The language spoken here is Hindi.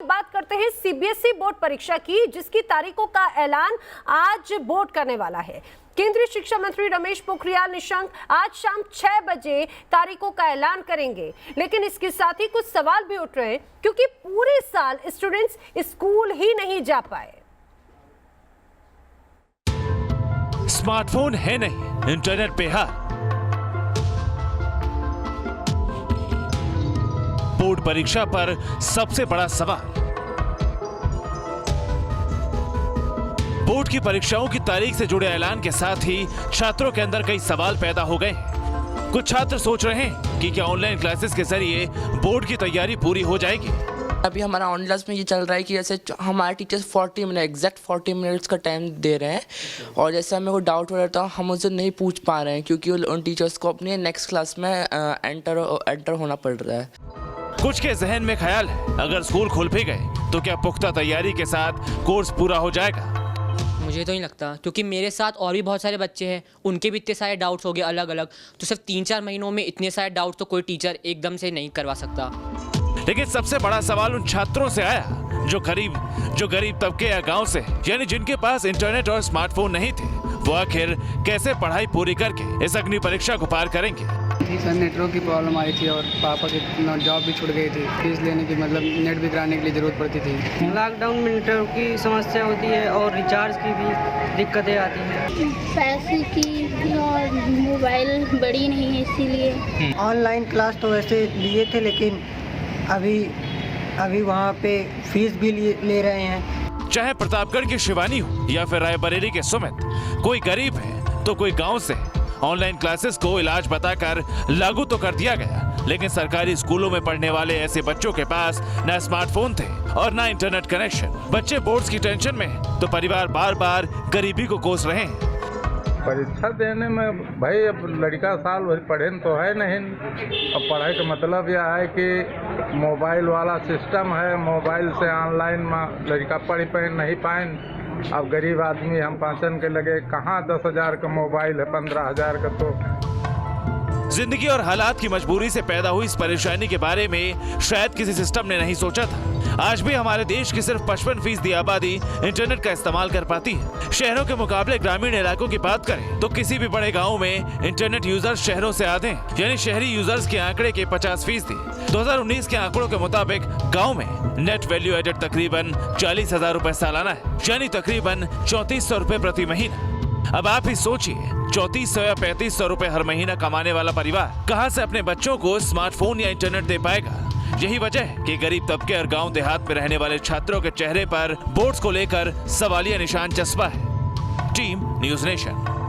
बात करते हैं सीबीएसई बोर्ड परीक्षा की, जिसकी तारीखों का ऐलान आज बोर्ड करने वाला है। केंद्रीय शिक्षा मंत्री रमेश पोखरियाल निशंक आज शाम 6 बजे तारीखों का ऐलान करेंगे। लेकिन इसके साथ ही कुछ सवाल भी उठ रहे हैं, क्योंकि पूरे साल स्टूडेंट्स स्कूल ही नहीं जा पाए। स्मार्टफोन है नहीं, इंटरनेट पे है। बोर्ड परीक्षा पर सबसे बड़ा सवाल। बोर्ड की परीक्षाओं की तारीख से जुड़े ऐलान के साथ ही छात्रों के अंदर कई सवाल पैदा हो गए हैं। कुछ छात्र सोच रहे हैं कि क्या ऑनलाइन क्लासेस के जरिए बोर्ड की तैयारी पूरी हो जाएगी। अभी हमारा ऑनलाइन क्लास में ये चल रहा है कि जैसे हमारे टीचर्स 40 मिनट एग्जैक्ट 40 मिनट्स का टाइम दे रहे हैं, और जैसे हमें कोई डाउट हो रहा है हम उनसे नहीं पूछ पा रहे हैं, क्योंकि उन टीचर्स को अपने नेक्स्ट क्लास में एंटर होना पड़ रहा है। कुछ के जहन में ख्याल है, अगर स्कूल खुल भी गए तो क्या पुख्ता तैयारी के साथ कोर्स पूरा हो जाएगा। मुझे तो नहीं लगता, क्योंकि मेरे साथ और भी बहुत सारे बच्चे हैं, उनके भी इतने सारे डाउट्स हो गए अलग अलग, तो सिर्फ 3-4 महीनों में इतने सारे डाउट्स तो कोई टीचर एकदम से नहीं करवा सकता। लेकिन सबसे बड़ा सवाल उन छात्रों से आया जो गरीब तबके या गांव से, यानी जिनके पास इंटरनेट और स्मार्टफोन नहीं थे। वो आखिर कैसे पढ़ाई पूरी करके इस अग्नि परीक्षा को पार करेंगे। सर नेटवर्क की प्रॉब्लम आई थी और पापा की जॉब भी छूट गई थी, फीस लेने की मतलब नेट भी कराने के लिए ज़रूरत पड़ती थी। लॉकडाउन में नेटवर्क की समस्या होती है और रिचार्ज की भी दिक्कतें आती हैं। पैसे की और मोबाइल बड़ी नहीं है, इसीलिए ऑनलाइन क्लास तो वैसे लिए थे, लेकिन अभी वहाँ पे फीस भी ले रहे हैं। चाहे प्रतापगढ़ की शिवानी हो या फिर रायबरेली के सुमित, कोई गरीब है तो कोई गांव से। ऑनलाइन क्लासेस को इलाज बताकर लागू तो कर दिया गया, लेकिन सरकारी स्कूलों में पढ़ने वाले ऐसे बच्चों के पास न स्मार्टफोन थे और न इंटरनेट कनेक्शन। बच्चे बोर्ड्स की टेंशन में तो परिवार बार बार गरीबी को कोस रहे हैं। परीक्षा देने में भाई अब लड़का साल भर पढ़े तो है नहीं। अब पढ़ाई का मतलब यह है कि मोबाइल वाला सिस्टम है, मोबाइल से ऑनलाइन में लड़का पढ़ पाए नहीं पाए। अब गरीब आदमी हम पेंशन के लगे कहाँ 10,000 का मोबाइल है, 15,000 का। तो जिंदगी और हालात की मजबूरी से पैदा हुई इस परेशानी के बारे में शायद किसी सिस्टम ने नहीं सोचा था। आज भी हमारे देश की सिर्फ 55% आबादी इंटरनेट का इस्तेमाल कर पाती है। शहरों के मुकाबले ग्रामीण इलाकों की बात करें तो किसी भी बड़े गांव में इंटरनेट यूजर्स शहरों से आधे हैं, यानी शहरी यूजर्स के आंकड़े के 50%। 2019 के आंकड़ों के मुताबिक गाँव में नेट वैल्यू एडेड तकरीबन 40,000 रुपए सालाना है, यानी तकरीबन 3400 रुपए प्रति महीना। अब आप ही सोचिए, 3400 या 3500 रुपए हर महीना कमाने वाला परिवार कहां से अपने बच्चों को स्मार्टफोन या इंटरनेट दे पाएगा। यही वजह है कि गरीब तबके और गांव देहात में रहने वाले छात्रों के चेहरे पर बोर्ड्स को लेकर सवालिया निशान चस्पा है। Team news nation.